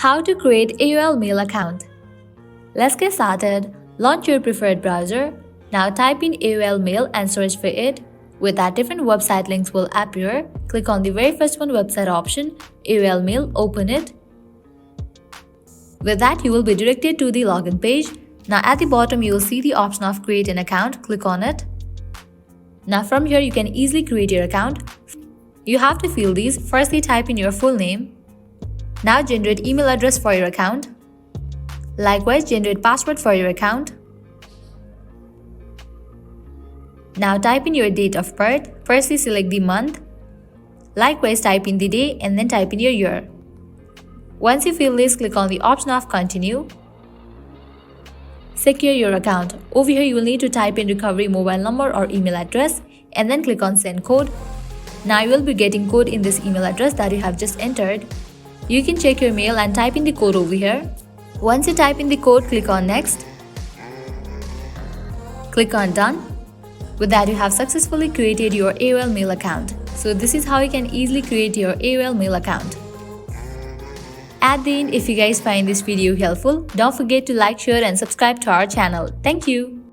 How to create AOL Mail account. Let's get started. Launch your preferred browser. Now type in AOL Mail and search for it. With that, different website links will appear. Click on the very first one, website option, AOL Mail, open it. With that, you will be directed to the login page. Now at the bottom, you will see the option of create an account. Click on it. Now from here, you can easily create your account. You have to fill these. Firstly, type in your full name. Now generate email address for your account. Likewise, generate password for your account. Now type in your date of birth. Firstly, select the month. Likewise, type in the day and then type in your year. Once you fill this, click on the option of continue. Secure your account. Over here, you will need to type in recovery mobile number or email address and then click on send code. Now you will be getting code in this email address that you have just entered. You can check your mail and type in the code over here. Once you type in the code, click on next. Click on done. With that, you have successfully created your AOL Mail account. So this is how you can easily create your AOL Mail account. At the end, if you guys find this video helpful, don't forget to like, share and subscribe to our channel. Thank you.